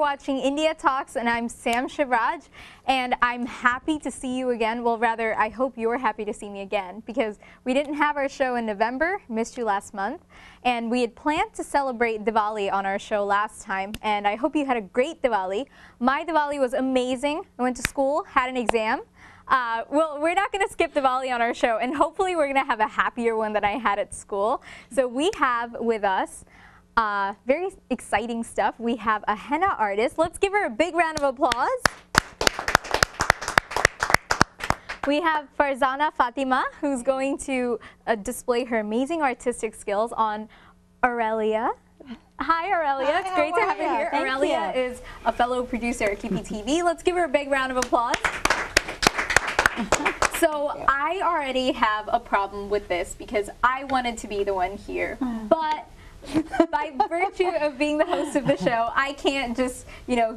watching India Talks, and I'm Sam Shivraj, and I'm happy to see you again. Well, rather, I hope you're happy to see me again, because we didn't have our show in November, missed you last month, and we had planned to celebrate Diwali on our show last time, and I hope you had a great Diwali. My Diwali was amazing. I went to school, had an exam. Well, we're not going to skip Diwali on our show, and hopefully we're going to have a happier one than I had at school. So we have with us very exciting stuff. We have a henna artist. Let's give her a big round of applause. We have Farzana Fatima, who's going to display her amazing artistic skills on Aurelia. Hi, Aurelia. Hi, it's great to have you here. Thank Aurelia you. is a fellow producer at KPTV. Let's give her a big round of applause. So I already have a problem with this because I wanted to be the one here, but by virtue of being the host of the show, I can't just,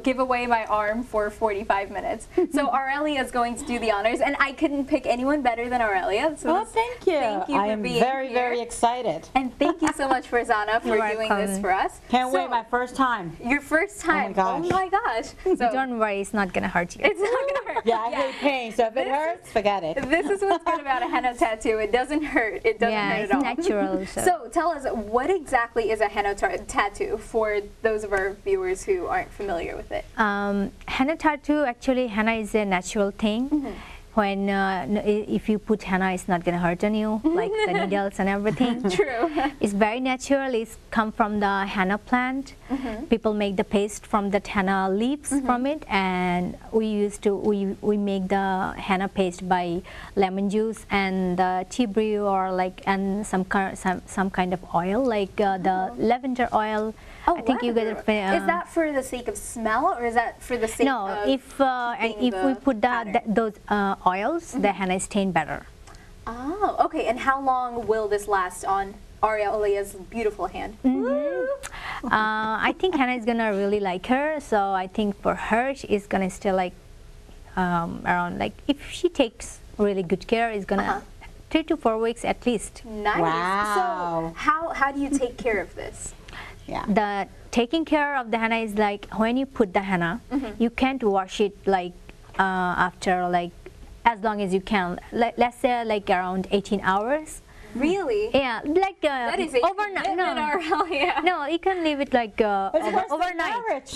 give away my arm for 45 minutes. So Aurelia is going to do the honors, and I couldn't pick anyone better than Aurelia. So thank you. Thank you I for am being very, here. very excited. And thank you so much, Farzana, for doing this for us. Can't wait, my first time. Your first time. Oh my gosh. So don't worry, it's not going to hurt you. it's not going to hurt. Yeah, I hate pain, so if it hurts, forget it. This is what's good about a henna tattoo. It doesn't hurt. It doesn't hurt at all. It's natural. So tell us, what exactly is a henna tattoo for those of our viewers who aren't familiar with it? Henna tattoo, actually, henna is a natural thing. When if you put henna, it's not going to hurt on you, like the needles and everything. True. It's very natural. It's come from the henna plant. People make the paste from the henna leaves from it, and we make the henna paste by lemon juice and the tea brew, or and some kind of oil, like the lavender oil. Oh, I think you lavender. Is that for the sake of smell, or is that for the sake no, of if we put those oils, the henna is stained better. Oh, okay. And how long will this last on Aurelia's beautiful hand? I think henna is gonna really like her, so I think for her, she's gonna stay around, if she takes really good care, it's gonna 3 to 4 weeks at least. Nice. Wow. So how do you take care of this? Yeah. The taking care of the henna is like when you put the henna, you can't wash it after as long as you can. Let's say around 18 hours. Really? Yeah, that is overnight. No, you can leave it overnight.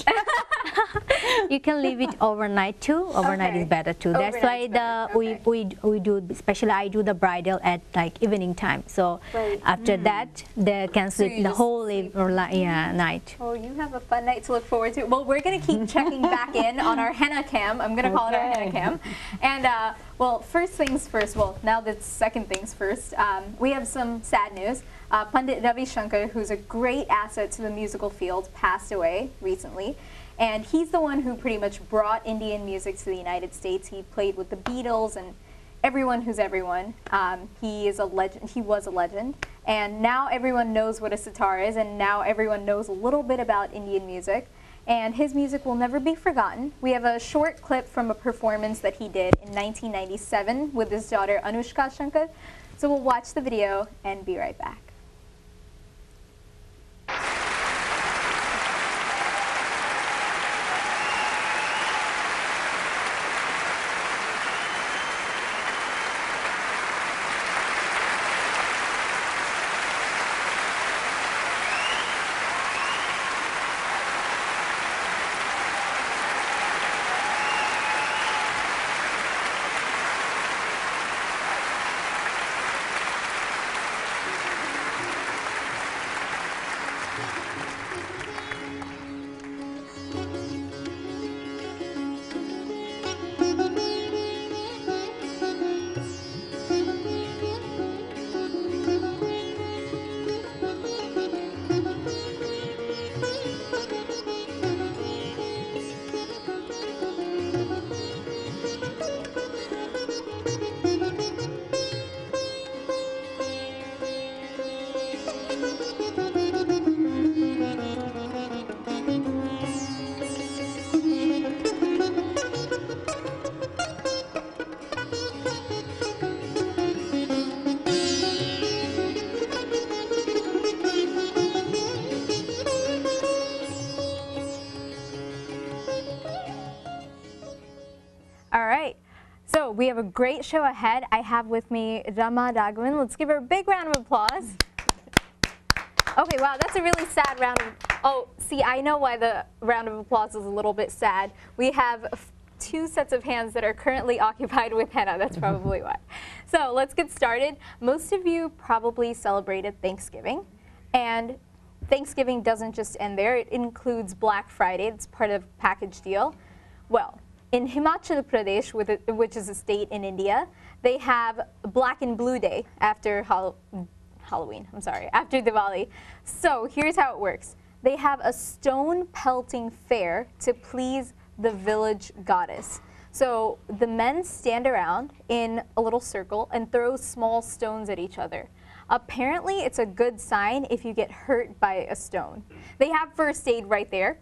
You can leave it overnight too. Overnight is better too. That's why we do, especially I do the bridal at evening time. So after that, they can sleep the whole night. Oh, you have a fun night to look forward to. Well, we're gonna keep checking back in on our henna cam. I'm gonna call it our henna cam. And well, first things first. Well, now that's second things first. We have some sad news. Pandit Ravi Shankar, who's a great asset to the musical field, passed away recently. And he's the one who pretty much brought Indian music to the United States. He played with the Beatles and everyone who's everyone. He is a legend. He was a legend. And now everyone knows what a sitar is, and now everyone knows a little bit about Indian music. And his music will never be forgotten. We have a short clip from a performance that he did in 1997 with his daughter Anushka Shankar. So we'll watch the video and be right back. So we have a great show ahead. I have with me Rama Raghavan. Let's give her a big round of applause. Okay, wow, that's a really sad round of, oh, see, I know why the round of applause is a little bit sad. We have two sets of hands that are currently occupied with henna. That's probably why. So let's get started. Most of you probably celebrated Thanksgiving, and Thanksgiving doesn't just end there. It includes Black Friday. It's part of a package deal. Well, in Himachal Pradesh, which is a state in India, they have Black and Blue Day after Halloween, after Diwali. So here's how it works. They have a stone pelting fair to please the village goddess. So the men stand around in a little circle and throw small stones at each other. Apparently, it's a good sign if you get hurt by a stone. They have first aid right there,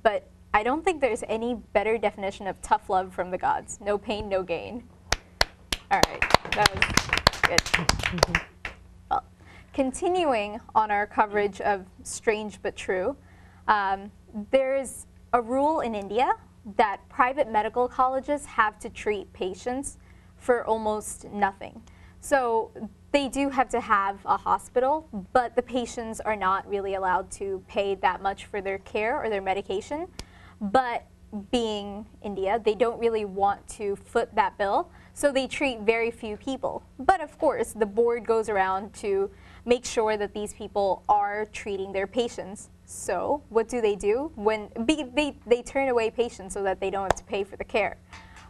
but I don't think there's any better definition of tough love from the gods. No pain, no gain. All right, that was good. Well, continuing on our coverage of Strange But True, there's a rule in India that private medical colleges have to treat patients for almost nothing. So they do have to have a hospital, but the patients are not really allowed to pay that much for their care or their medication. But being India, they don't really want to foot that bill, so they treat very few people. But of course, the board goes around to make sure that these people are treating their patients. So what do? When they turn away patients so that they don't have to pay for the care.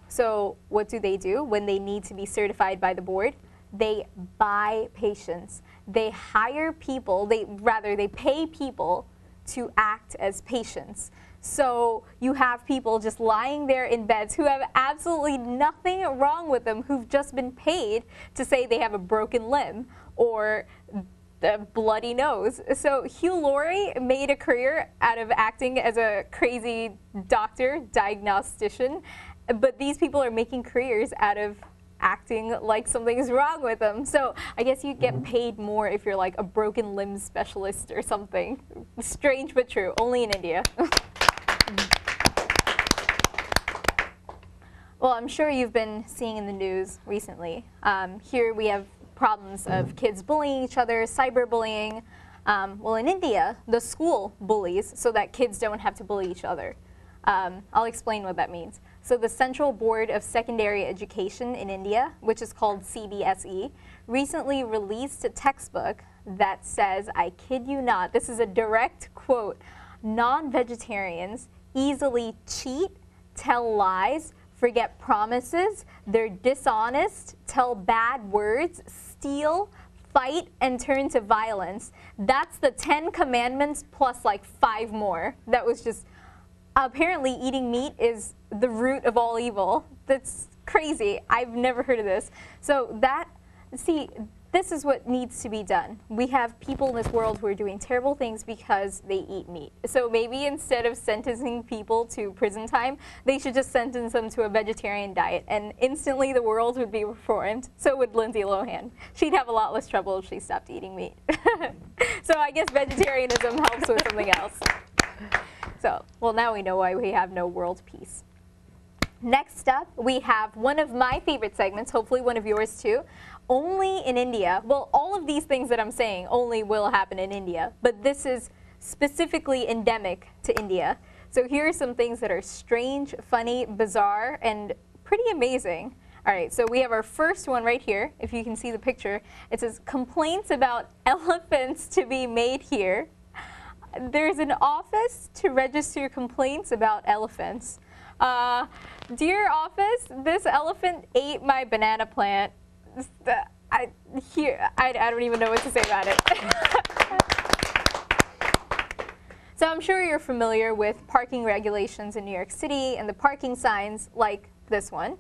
So what do? When they need to be certified by the board? They buy patients. They hire people, they pay people to act as patients. So you have people just lying there in beds who have absolutely nothing wrong with them, who've just been paid to say they have a broken limb or a bloody nose. So Hugh Laurie made a career out of acting as a crazy doctor, diagnostician, but these people are making careers out of acting like something's wrong with them. So I guess you get paid more if you're like a broken limb specialist or something. Strange but true, only in India. Well, I'm sure you've been seeing in the news recently. Here we have problems of kids bullying each other, cyberbullying. Well, in India, the school bullies so that kids don't have to bully each other. I'll explain what that means. So the Central Board of Secondary Education in India, which is called CBSE, recently released a textbook that says, I kid you not, this is a direct quote, non-vegetarians easily cheat, tell lies, forget promises, they're dishonest, tell bad words, steal, fight, and turn to violence. That's the 10 commandments plus like 5 more. That was just, apparently eating meat is the root of all evil. That's crazy. I've never heard of this. So this is what needs to be done. We have people in this world who are doing terrible things because they eat meat. So maybe instead of sentencing people to prison time, they should just sentence them to a vegetarian diet, and instantly the world would be reformed. So would Lindsay Lohan. She'd have a lot less trouble if she stopped eating meat. So I guess vegetarianism helps with something else. So, well, now we know why we have no world peace. Next up, we have one of my favorite segments, hopefully one of yours too, only in India. Well, all of these things that I'm saying only will happen in India, but this is specifically endemic to India. So here are some things that are strange, funny, bizarre, and pretty amazing. All right, so we have our first one right here, if you can see the picture. It says, complaints about elephants to be made here. There's an office to register complaints about elephants. Dear office, this elephant ate my banana plant. I don't even know what to say about it. So I'm sure you're familiar with parking regulations in New York City and the parking signs like this one.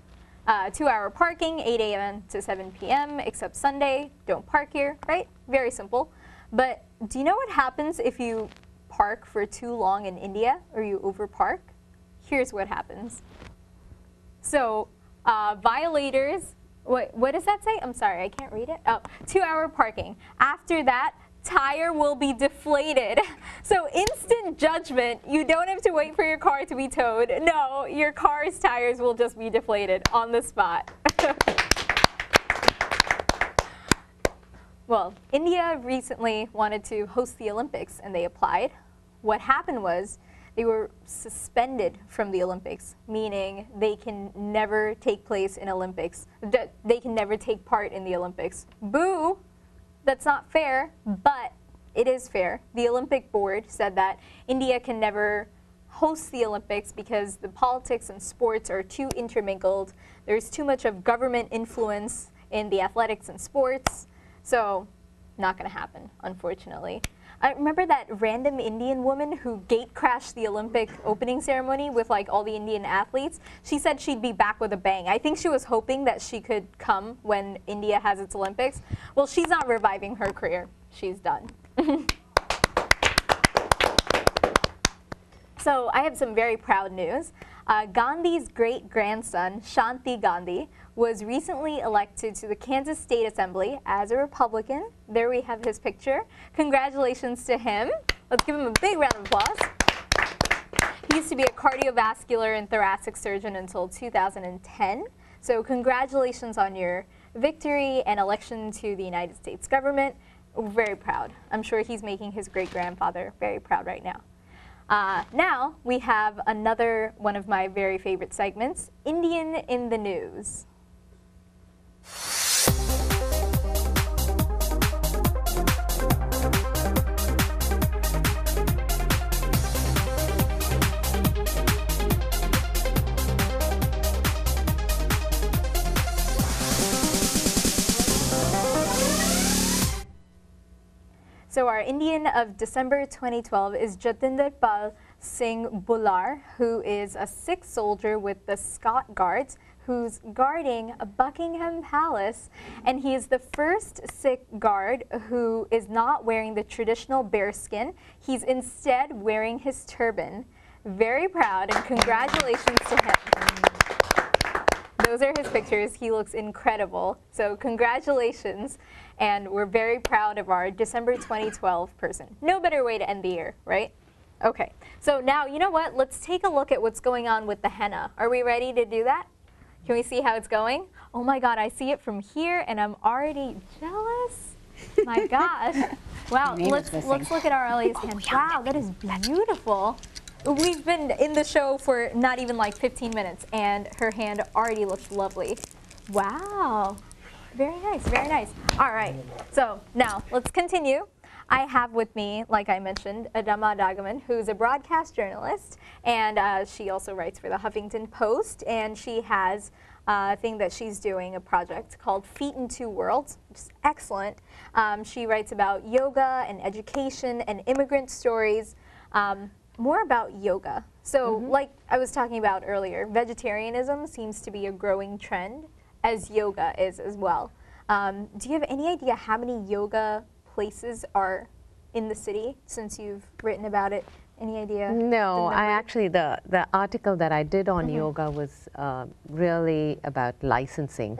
2-hour parking, 8 a.m. to 7 p.m. except Sunday. Don't park here, right? Very simple. But do you know what happens if you park for too long in India or you overpark? Here's what happens. So violators, what does that say? I'm sorry, I can't read it. Oh, 2-hour parking. After that, tire will be deflated. So instant judgment, you don't have to wait for your car to be towed. No, your car's tires will just be deflated on the spot. Well, India recently wanted to host the Olympics and they applied. What happened was they were suspended from the Olympics, meaning they can never take place in Olympics. They can never take part in the Olympics. Boo! That's not fair, but it is fair. The Olympic board said that India can never host the Olympics because the politics and sports are too intermingled. There's too much of government influence in the athletics and sports. So, not going to happen, unfortunately. I remember that random Indian woman who gate crashed the Olympic opening ceremony with like all the Indian athletes. She said she'd be back with a bang. I think she was hoping that she could come when India has its Olympics. Well, she's not reviving her career. She's done. So I have some very proud news. Gandhi's great-grandson, Shanti Gandhi, was recently elected to the Kansas State Assembly as a Republican. There we have his picture. Congratulations to him. Let's give him a big round of applause. He used to be a cardiovascular and thoracic surgeon until 2010. So congratulations on your victory and election to the United States government. We're very proud. I'm sure he's making his great-grandfather very proud right now. Now we have another one of my very favorite segments, Indian in the News. So our Indian of December 2012 is Jatinder Pal Singh Bular, who is a Sikh soldier with the Scott Guards, who's guarding Buckingham Palace. And he is the first Sikh guard who is not wearing the traditional bearskin. He's instead wearing his turban. Very proud, and congratulations to him. Those are his pictures. He looks incredible. So congratulations. And we're very proud of our December 2012 person. No better way to end the year, right? Okay, so now, you know what? Let's take a look at what's going on with the henna. Are we ready to do that? Can we see how it's going? Oh my God, I see it from here and I'm already jealous. My gosh. Wow, let's look at our Ellie's hand. Wow, that is beautiful. We've been in the show for not even like 15 minutes and her hand already looks lovely. Wow. Very nice, very nice. All right, so now let's continue. I have with me, like I mentioned, Adama Dagaman, who's a broadcast journalist, and she also writes for the Huffington Post, and she has a thing that she's doing, a project called Feet in Two Worlds, which is excellent. She writes about yoga and education and immigrant stories, more about yoga. So like I was talking about earlier, vegetarianism seems to be a growing trend, as yoga is as well. Do you have any idea how many yoga places are in the city since you've written about it? Any idea? No, I actually, the article that I did on yoga was really about licensing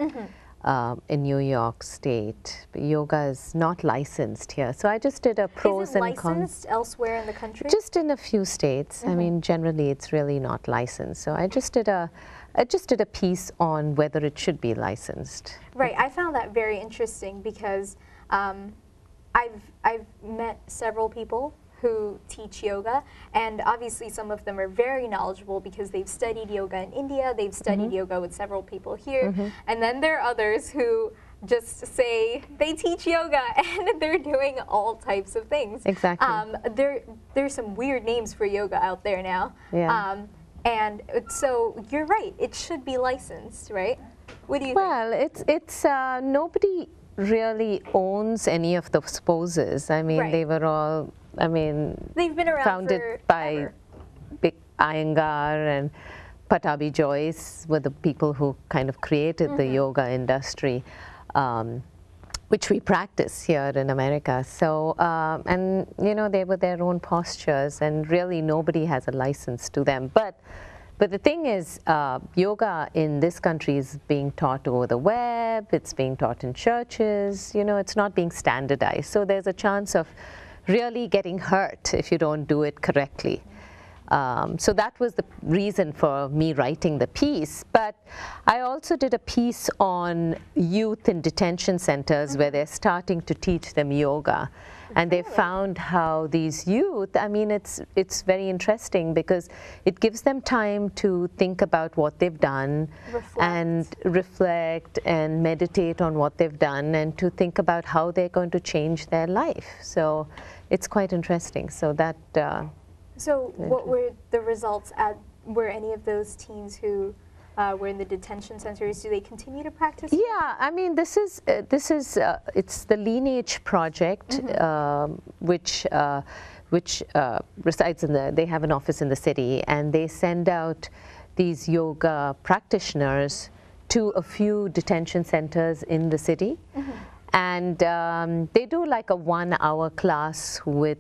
in New York State. Yoga is not licensed here. So I just did a pros and cons. Is it licensed elsewhere in the country? Just in a few states. I mean, generally it's really not licensed. So I just did a piece on whether it should be licensed. Right, I found that very interesting because I've met several people who teach yoga, and obviously some of them are very knowledgeable because they've studied yoga in India, they've studied yoga with several people here, and then there are others who just say they teach yoga and they're doing all types of things. Exactly. There's some weird names for yoga out there now. Yeah. And so you're right, it should be licensed, right? What do you think? Well, it's nobody really owns any of those poses. I mean, they were all, I mean, they've been around founded by Big Iyengar and Patabi Joyce were the people who kind of created the yoga industry, which we practice here in America. So, and you know, they were their own postures, and really nobody has a license to them. But But the thing is, yoga in this country is being taught over the web, it's being taught in churches, you know, it's not being standardized. So there's a chance of really getting hurt if you don't do it correctly. So that was the reason for me writing the piece. But I also did a piece on youth in detention centers where they're starting to teach them yoga. And they found how these youth, I mean, it's very interesting because it gives them time to think about what they've done and reflect and meditate on what they've done and to think about how they're going to change their life. So it's quite interesting. So that. So what were the results were any of those teens who were in the detention centers, do they continue to practice? Yeah, I mean, this is it's the Lineage Project, which resides in they have an office in the city, and they send out these yoga practitioners to a few detention centers in the city, and they do like a 1-hour class with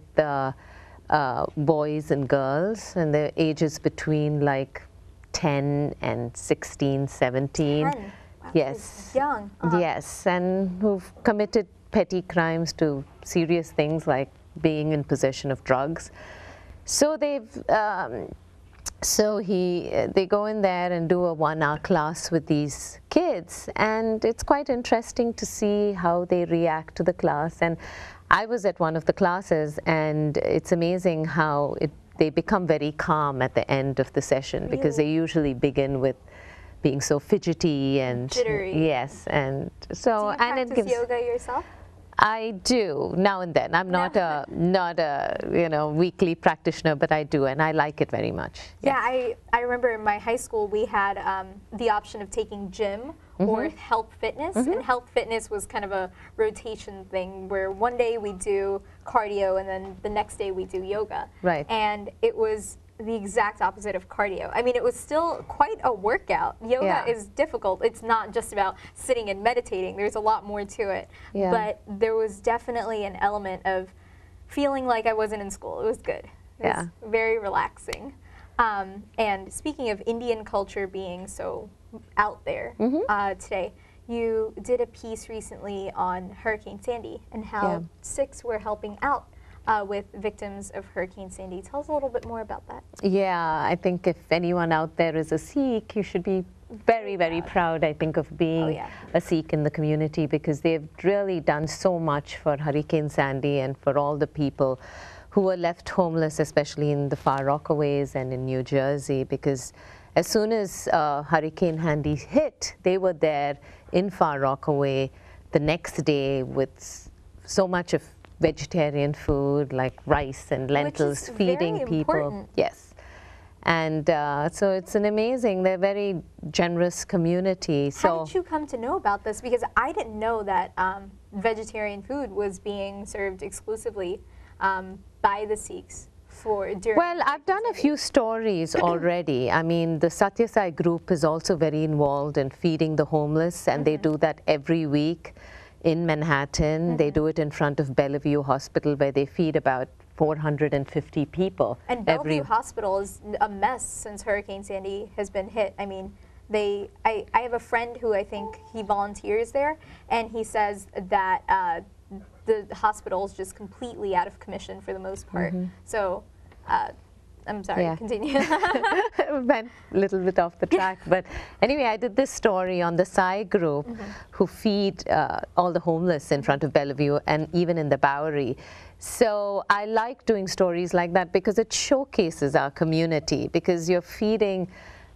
boys and girls, and their ages between like 10 and 16, 17. 10. Wow, yes. Young. Yes, and who've committed petty crimes to serious things like being in possession of drugs. So they've, they go in there and do a 1-hour class with these kids, and it's quite interesting to see how they react to the class. And I was at one of the classes, and it's amazing how they become very calm at the end of the session because they usually begin with being so fidgety and jittery. Yes, and so do you practice yoga yourself? I do now and then. I'm not a weekly practitioner, but I do, and I like it very much. Yeah, I remember in my high school we had the option of taking gym or health fitness, and health fitness was kind of a rotation thing where one day we do cardio and then the next day we do yoga. Right. And it was the exact opposite of cardio. I mean, it was still quite a workout. Yoga is difficult. It's not just about sitting and meditating. There's a lot more to it. Yeah. But there was definitely an element of feeling like I wasn't in school. It was good. It was very relaxing. And speaking of Indian culture being so out there today, you did a piece recently on Hurricane Sandy and how Sikhs were helping out with victims of Hurricane Sandy. Tell us a little bit more about that. Yeah, I think if anyone out there is a Sikh, you should be very, very proud, I think, of being a Sikh in the community, because they've really done so much for Hurricane Sandy and for all the people who were left homeless, especially in the Far Rockaways and in New Jersey, because as soon as Hurricane Sandy hit, they were there in Far Rockaway the next day with so much of vegetarian food like rice and lentils, feeding people. Important. Yes. And so it's an amazing, they're a very generous community. How did you come to know about this? Because I didn't know that vegetarian food was being served exclusively by the Sikhs during. Well, I've done a few stories already. I mean, the Satya Sai group is also very involved in feeding the homeless, and they do that every week in Manhattan. They do it in front of Bellevue Hospital, where they feed about 450 people. And Bellevue Hospital is a mess since Hurricane Sandy has been hit. I mean, I have a friend who I think he volunteers there, and he says that the hospital is just completely out of commission for the most part. So, I'm sorry, continue. Went a little bit off the track, but anyway, I did this story on the Sai group who feed all the homeless in front of Bellevue and even in the Bowery. So I like doing stories like that because it showcases our community, because you're feeding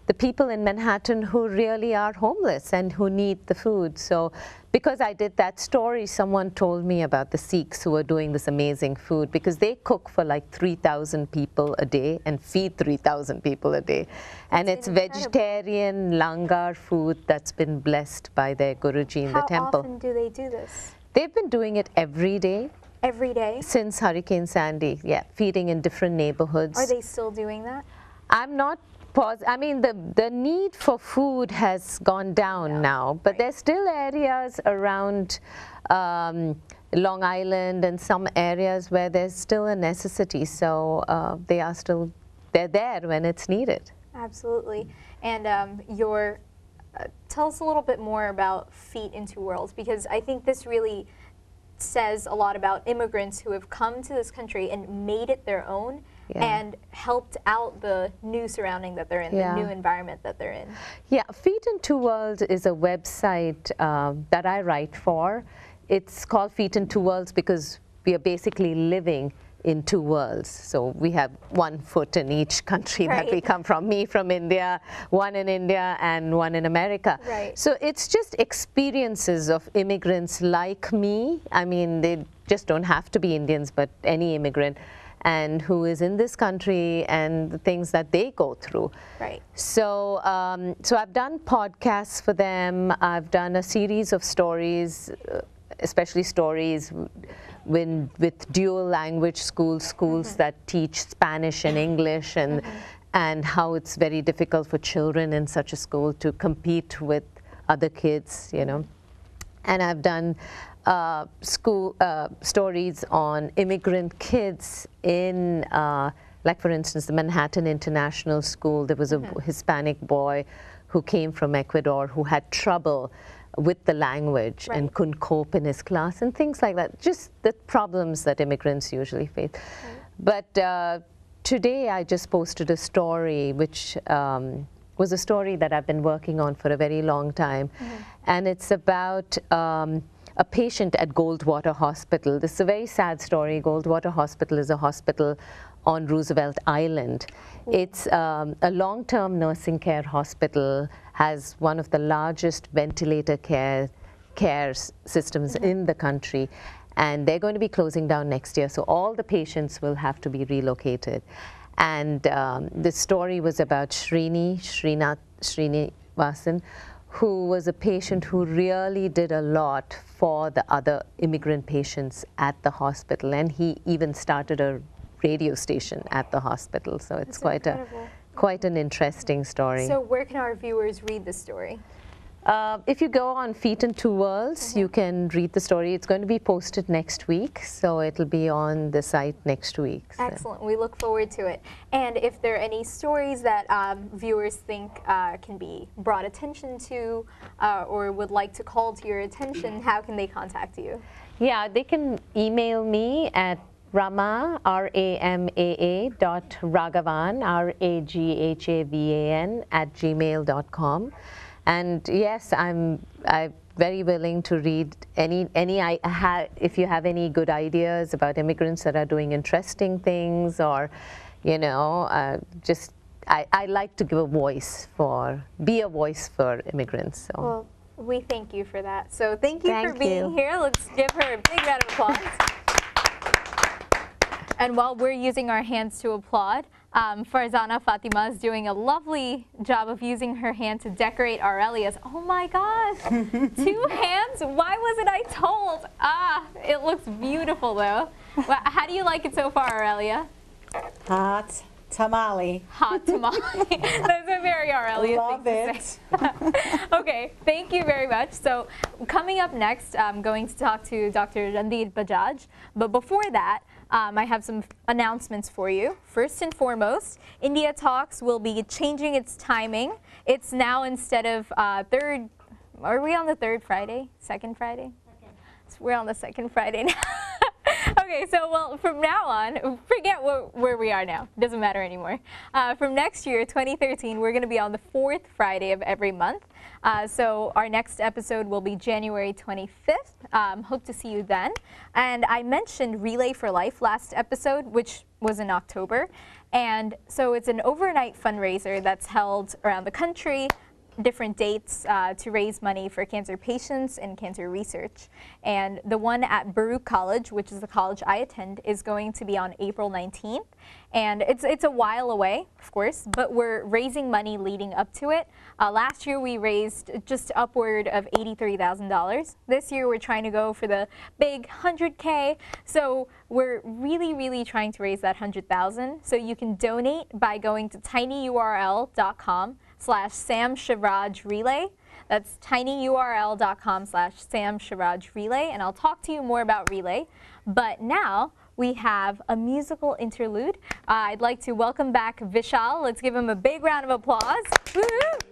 the people in Manhattan who really are homeless and who need the food. So because I did that story, someone told me about the Sikhs who are doing this amazing food, because they cook for like 3,000 people a day and feed 3,000 people a day. And it's vegetarian langar food that's been blessed by their Guruji in the temple. How often do they do this? They've been doing it every day. Every day? Since Hurricane Sandy, feeding in different neighborhoods. Are they still doing that? I'm not I mean, the need for food has gone down now, but there's still areas around Long Island and some areas where there's still a necessity. So they're there when it's needed. Absolutely. And tell us a little bit more about Feet in Two Worlds, because I think this really says a lot about immigrants who have come to this country and made it their own and helped out the new surrounding that they're in, the new environment that they're in. Yeah, Feet in Two Worlds is a website that I write for. It's called Feet in Two Worlds because we are basically living in two worlds. So we have one foot in each country that we come from. Me from India, one in India and one in America. Right. So it's just experiences of immigrants like me. I mean, they just don't have to be Indians, but any immigrant, and who is in this country and the things that they go through. Right. So, so I've done podcasts for them. I've done a series of stories, especially stories with dual language schools that teach Spanish and English, and how it's very difficult for children in such a school to compete with other kids, you know. And I've done stories on immigrant kids in, like for instance, the Manhattan International School. There was a Hispanic boy who came from Ecuador who had trouble with the language and couldn't cope in his class and things like that. Just the problems that immigrants usually face. But today I just posted a story which was a story that I've been working on for a very long time. And it's about a patient at Goldwater Hospital. This is a very sad story. Goldwater Hospital is a hospital on Roosevelt Island. It's a long-term nursing care hospital, has one of the largest ventilator care systems in the country, and they're going to be closing down next year, so all the patients will have to be relocated. And the story was about Srinivasan, who was a patient who really did a lot for the other immigrant patients at the hospital, and he even started a radio station at the hospital. So it's quite an interesting story. So where can our viewers read the story? If you go on Feet in Two Worlds, you can read the story. It's going to be posted next week, so it'll be on the site next week. So. Excellent. We look forward to it. And if there are any stories that viewers think can be brought attention to or would like to call to your attention, how can they contact you? Yeah, they can email me at Rama, R-A-M-A-A .Raghavan, R-A-G-H-A-V-A-N @gmail.com. And yes, I'm very willing to read if you have any good ideas about immigrants that are doing interesting things, or, you know, I like to be a voice for immigrants. So. Well, we thank you for that. So thank you for being here. Let's give her a big round of applause. And while we're using our hands to applaud, Farzana Fatima is doing a lovely job of using her hand to decorate Aurelia's. Oh my gosh, 2 hands? Why wasn't I told? It looks beautiful though. Well, how do you like it so far, Aurelia? Hot tamale. Hot tamale. That's a very Aurelia Love thing to say. Okay, thank you very much. So coming up next, I'm going to talk to Dr. Randhir Bajaj. But before that, I have some announcements for you. First and foremost, India Talks will be changing its timing. It's now, instead of are we on the 3rd Friday? 2nd Friday? So we're on the 2nd Friday now. Okay, so well, from now on, forget where we are now. Doesn't matter anymore. From next year, 2013, we're going to be on the 4th Friday of every month. So our next episode will be January 25th. Hope to see you then. And I mentioned Relay for Life last episode, which was in October. And so it's an overnight fundraiser that's held around the country, different dates to raise money for cancer patients and cancer research. And the one at Baruch College, which is the college I attend, is going to be on April 19th. And it's a while away, of course, but we're raising money leading up to it. Last year we raised just upward of $83,000. This year we're trying to go for the big 100K. So we're really, really trying to raise that 100,000. So you can donate by going to tinyurl.com/Sam Shivraj Relay. That's tinyurl.com/Sam Shivraj Relay. And I'll talk to you more about Relay. But now we have a musical interlude. I'd like to welcome back Vishal. Let's give him a big round of applause. Woo-hoo!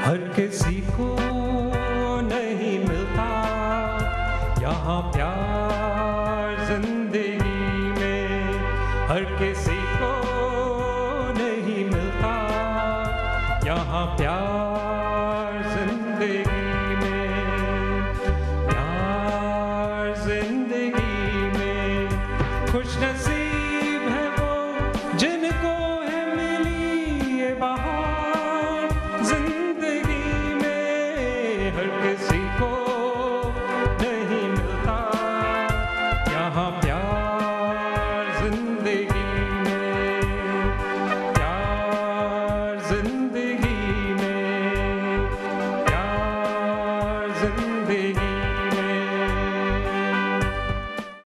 हर किसी को नहीं मिलता यहाँ प्यार जिंदगी में, हर किसी को नहीं मिलता यहाँ प्यार